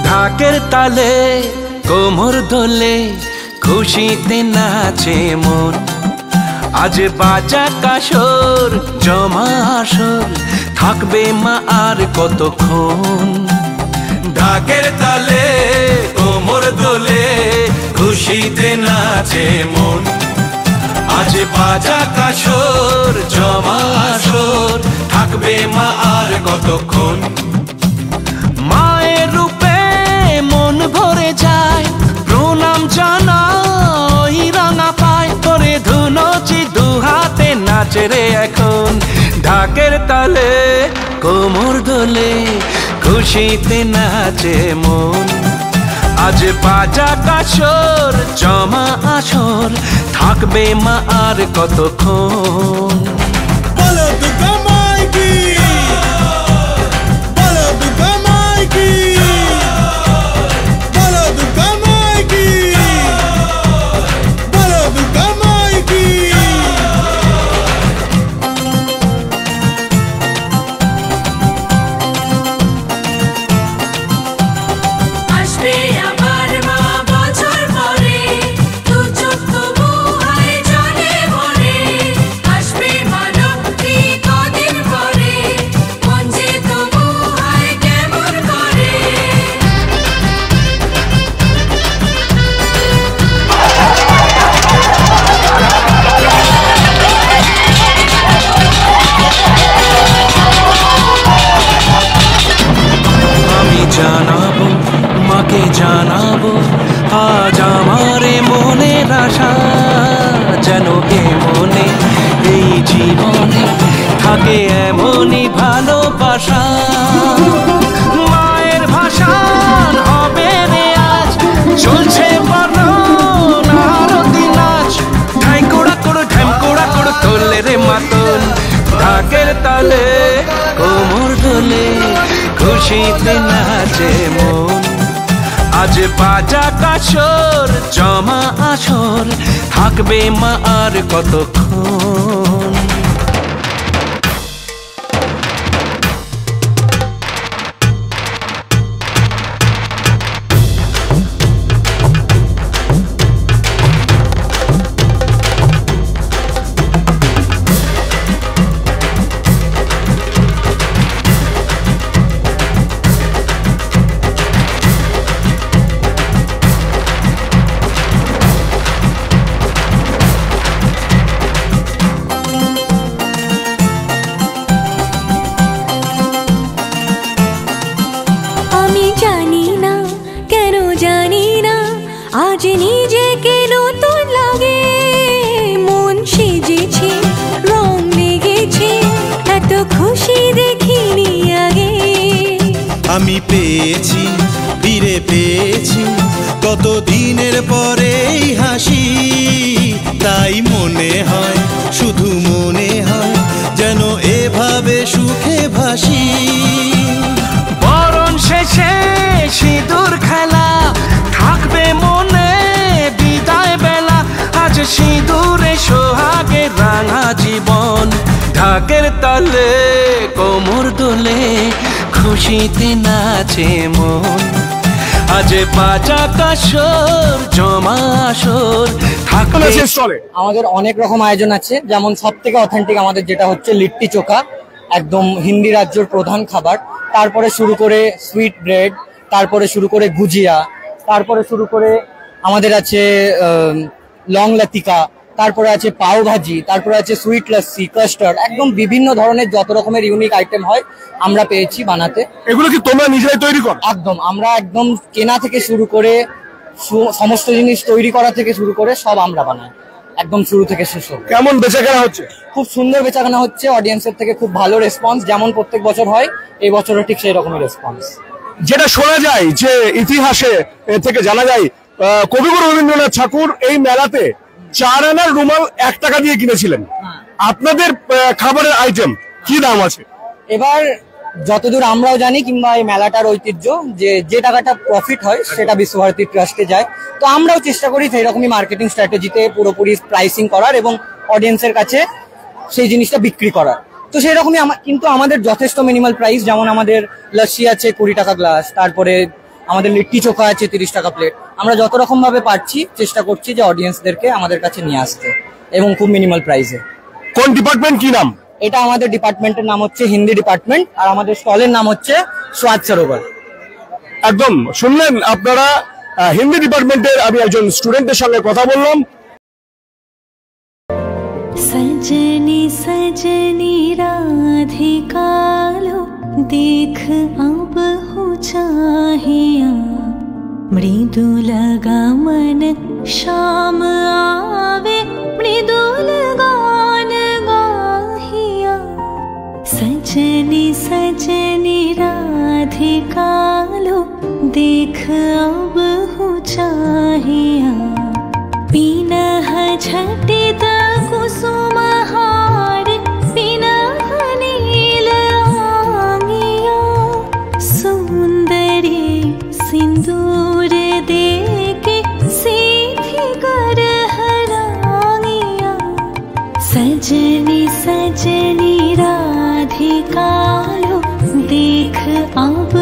ঢাকের তালে কোমর দোলে খুশিতে নাচে মন আজ বাজা কাসর জমা আসর থাকবে মা আর কতক্ষণ ঢাকের তালে কোমর দোলে খুশিতে নাচে মন আজ বাজা কাসর জমা আসর থাকবে মা আর কতক্ষণ মায়ের রূপে মন ভরে যায় প্রণাম জানাই রাঙা পায় করে ধুনচি দুহাতে নাচে রে এখন ঢাকের তালে কোমর দোলে খুশিতে নাচে মন আজ বাজা কাসর জমা আসর থাকবে মা আর কতক্ষণ বলো দুর্গা মাইকি বলো দুর্গা মাইকি বলো দুর্গা মাইকি বলো দুর্গা মাইকি আসবে আবার মা বছর পরে দু চোখ তবু হয় জলে ভরে আসবে মা এমনই ভালোবাসা মায়ের ভাষা হবে রে আজ চলছে বরণ আরতি নাচ ঢাই কোড়া কোড়ো ঢ্যাম কোড়া কোড়ো তোলে রে মাতন ঢাকের তালে কোমর দোলে খুশিতে নাচে মন আজ বাজা কাশর জমা আসর থাকবে মা আর কতক্ষণ আজ নিজেকে নতুন লাগে মন সেজেছে রং লেগেছে এত খুশি দেখিনি আগে আমি পেয়েছি ফিরে পেয়েছি কত দিনের পরে হাসি তাই মনে হয় শুধু মনে হয় যেন এভাবে সুখে ভাসি বরণ শেষে সিঁদুর খেলা থাকবে মনে বিদায় বেলা আজ সিঁদুরে সোহাগে রাঙা জীবন ঢাকের তালে কোমর দোলে খুশিতে নাচে মন আজ বাজা কাশর জমা আসর থাকবে চলে আমাদের অনেক রকম আয়োজন আছে যেমন সবথেকে অথেন্টিক আমাদের যেটা হচ্ছে লিট্টি চোখা একদম হিন্দি রাজ্যের প্রধান খাবার তারপরে শুরু করে সুইট ব্রেড তারপরে শুরু করে গুজিয়া তারপরে শুরু করে আমাদের আছে লং লতিকা তারপরে আছে পাও ভাজি তারপরে আছে সুইট লস্যি কাস্টার্ড একদম বিভিন্ন ধরনের যত রকমের ইউনিক আইটেম হয় আমরা পেয়েছি বানাতে এগুলো কি তোমরা নিজেরাই তৈরি করো একদম আমরা একদম কেনা থেকে শুরু করে সমস্ত জিনিস তৈরি করা থেকে শুরু করে সব আমরা বানাই একদম শুরু থেকে শেষ অবধি কেমন বেচাকেনা হচ্ছে খুব সুন্দর বেচাকেনা হচ্ছে অডিয়েন্সের থেকে খুব ভালো রেসপন্স যেমন প্রত্যেক বছর হয় এই বছরও ঠিক সেই রকমের রেসপন্স যেটা শোনা যায় যে ইতিহাসে থেকে জানা যায় কবিগুরু রবীন্দ্রনাথ ঠাকুর এই মেলাতে 4 আনার রুমাল 1 টাকা দিয়ে কিনেছিলেন আপনাদের খাবারের আইটেম কি দাম আছে এবার যতদূর আমরাও জানি কিংবা এই মেলাটার ঐতিহ্য যে টাকাটা প্রফিট হয় সেটা বিশ্বভারতী ট্রাস্টে যায় তো আমরাও চেষ্টা করি সেই রকমই মার্কেটিং স্ট্র্যাটেজিতে পুরোপুরি প্রাইসিং করার এবং অডিয়েন্সের কাছে সেই জিনিসটা বিক্রি করার তো সেই রকমই কিন্তু আমাদের যথেষ্ট মিনিমাল প্রাইস যেমন আমাদের লস্যি আছে 20 টাকা গ্লাস তারপরে আমাদের লিট্টি চোখা আছে 30 টাকা প্লেট আমরা যত রকম ভাবে পারছি চেষ্টা করছি যে অডিয়েন্সদেরকে আমাদের কাছে নিয়ে আসতে এবং খুব মিনিমাল প্রাইসে কোন ডিপার্টমেন্ট কি নাম এটা আমাদের ডিপার্টমেন্টের নাম হচ্ছে হিন্দি ডিপার্টমেন্ট আর আমাদের স্টলের নাম হচ্ছে স্বাদ সরোবর একদম শুনলেন আপনারা হিন্দি ডিপার্টমেন্টের আমি একজন স্টুডেন্টের সঙ্গে কথা বললাম सजनी सजनी राधिका लो देख अब हो चाहिया मृदुल गमन शाम आवे मृदुल गान गाहिया सजनी सजनी राधिका लो देख अब हो चाहिया पीनह झटित कुसुमहार पिनह नील आंगिया सुंदरी सिंदूर देके सीधी कर हरांगिया सजनी सजनी राधिका लो देख अब